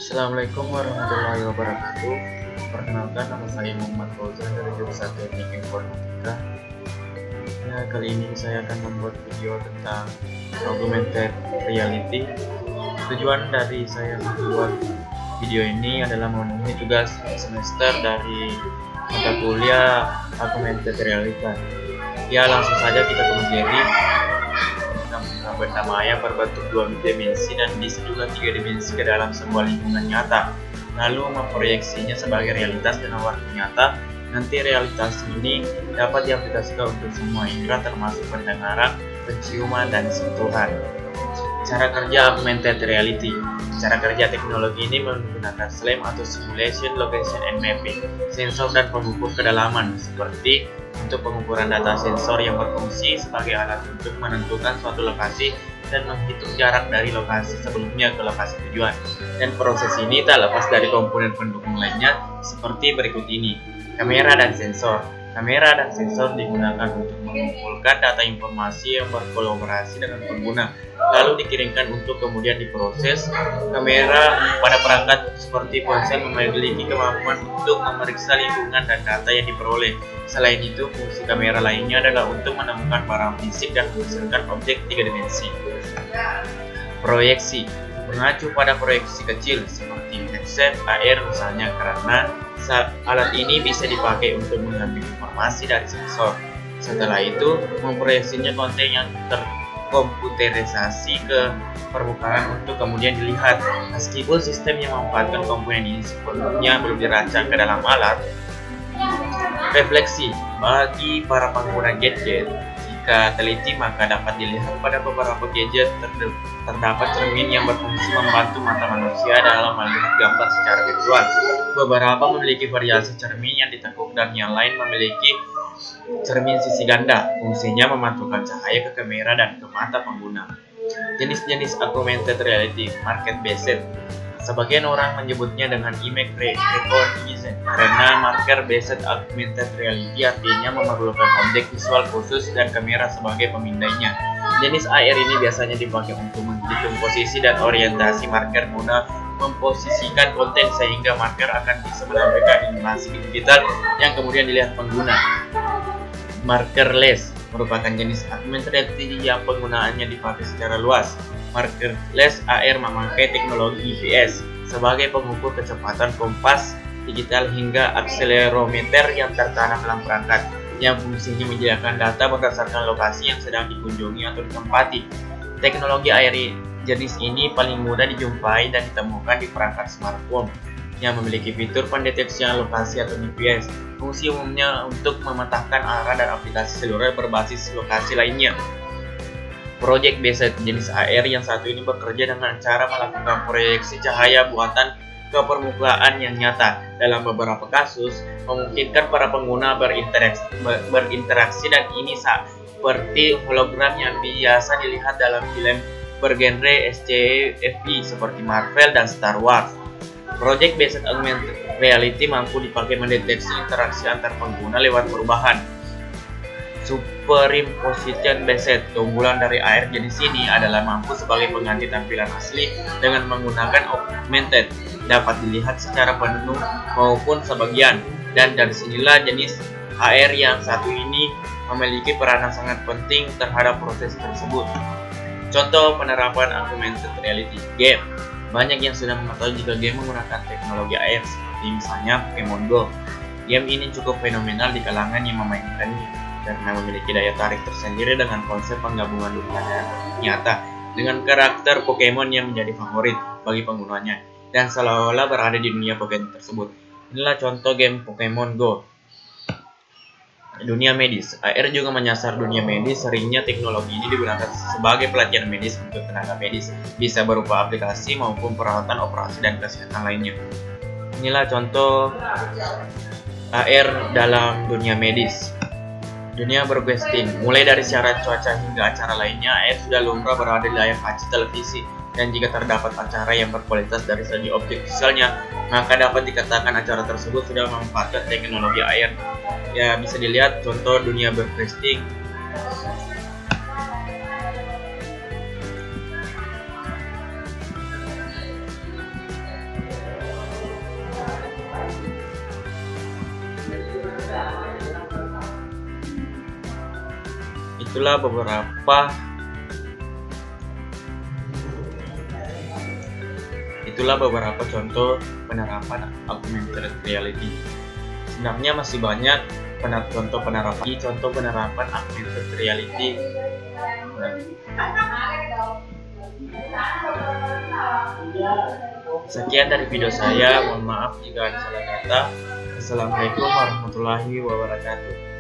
Assalamualaikum warahmatullahi wabarakatuh. Perkenalkan, nama saya Muhammad Fauzan dari jurusan Teknik Informatika. Kali ini saya akan membuat video tentang augmented reality. Tujuan dari saya membuat video ini adalah memenuhi tugas semester dari mata kuliah augmented reality. Langsung saja kita ke materi. Benda maya berbentuk dua dimensi dan bisa juga tiga dimensi ke dalam sebuah lingkungan nyata, lalu memproyeksinya sebagai realitas dalam waktu nyata. Nanti realitas ini dapat diaplikasikan untuk semua indera termasuk pendengaran, penciuman, dan sentuhan. Cara kerja augmented reality. Cara kerja teknologi ini menggunakan SLAM atau Simulation, Location, and Mapping, sensor dan pengukur kedalaman, seperti untuk pengukuran data sensor yang berfungsi sebagai alat untuk menentukan suatu lokasi dan menghitung jarak dari lokasi sebelumnya ke lokasi tujuan. Dan proses ini tak lepas dari komponen pendukung lainnya seperti berikut ini. Kamera dan sensor. Kamera dan sensor digunakan untuk mengumpulkan data informasi yang berkolaborasi dengan pengguna, lalu dikirimkan untuk kemudian diproses. Kamera pada perangkat seperti ponsel memiliki kemampuan untuk memeriksa lingkungan dan data yang diperoleh. Selain itu, fungsi kamera lainnya adalah untuk menemukan barang fisik dan menghasilkan objek tiga dimensi. Proyeksi mengacu pada proyeksi kecil seperti headset AR misalnya, karena alat ini bisa dipakai untuk mengambil informasi dari sensor. Setelah itu, memproyeksinya konten yang terkomputerisasi ke permukaan untuk kemudian dilihat. Meskipun sistem yang memanfaatkan komponen ini sepenuhnya belum dirancang ke dalam alat. Refleksi bagi para pengguna gadget. Jika teliti, maka dapat dilihat pada beberapa gadget terdapat cermin yang berfungsi membantu mata manusia dalam melihat gambar secara virtual. Beberapa memiliki variasi cermin yang ditekuk dan yang lain memiliki cermin sisi ganda. Fungsinya memantulkan cahaya ke kamera dan ke mata pengguna. Jenis-jenis augmented reality market based. Sebagian orang menyebutnya dengan image recognition karena marker based augmented reality artinya memerlukan objek visual khusus dan kamera sebagai pemindainya. Jenis AR ini biasanya dipakai untuk menghitung posisi dan orientasi marker guna memposisikan konten sehingga marker akan bisa menampilkan animasi digital yang kemudian dilihat pengguna. Markerless merupakan jenis augmented reality yang penggunaannya dipakai secara luas. Markerless AR memakai teknologi IPS sebagai pengukur kecepatan kompas digital hingga akselerometer yang tertanam dalam perangkat, yang fungsinya menyediakan data berdasarkan lokasi yang sedang dikunjungi atau ditempati. Teknologi AR jenis ini paling mudah dijumpai dan ditemukan di perangkat smartphone yang memiliki fitur pendeteksian lokasi atau GPS. Fungsi umumnya untuk memetakan arah dan aplikasi seluler berbasis lokasi lainnya. Project based jenis AR yang satu ini bekerja dengan cara melakukan proyeksi cahaya buatan ke permukaan yang nyata. Dalam beberapa kasus, memungkinkan para pengguna berinteraksi dan ini seperti hologram yang biasa dilihat dalam film bergenre sci-fi seperti Marvel dan Star Wars. Project based augmented reality mampu dipakai mendeteksi interaksi antar pengguna lewat perubahan. Superimposition based keunggulan dari AR jenis ini adalah mampu sebagai pengganti tampilan asli dengan menggunakan augmented, dapat dilihat secara penuh maupun sebagian, dan dari sinilah jenis AR yang satu ini memiliki peranan sangat penting terhadap proses tersebut. Contoh penerapan augmented reality game. Banyak yang sudah mengetahui jika game menggunakan teknologi AR seperti misalnya Pokemon Go. Game ini cukup fenomenal di kalangan yang memainkannya karena memiliki daya tarik tersendiri dengan konsep penggabungan dunia nyata dengan karakter Pokemon yang menjadi favorit bagi penggunanya dan seolah-olah berada di dunia Pokemon tersebut. Inilah contoh game Pokemon Go. Dunia medis. AR juga menyasar dunia medis. Seringnya teknologi ini digunakan sebagai pelatihan medis untuk tenaga medis, bisa berupa aplikasi maupun peralatan operasi dan kesehatan lainnya. Inilah contoh AR dalam dunia medis. Dunia broadcasting, mulai dari siaran cuaca hingga acara lainnya, AR sudah lumrah berada di layar kaca televisi. Dan jika terdapat acara yang berkualitas dari segi objek visualnya, maka dapat dikatakan acara tersebut sudah memanfaatkan teknologi AR. Ya, bisa dilihat contoh dunia broadcasting. Itulah beberapa contoh penerapan augmented reality. Sebenarnya masih banyak contoh penerapan augmented reality. Sekian dari video saya, mohon maaf jika ada salah kata. Assalamualaikum warahmatullahi wabarakatuh.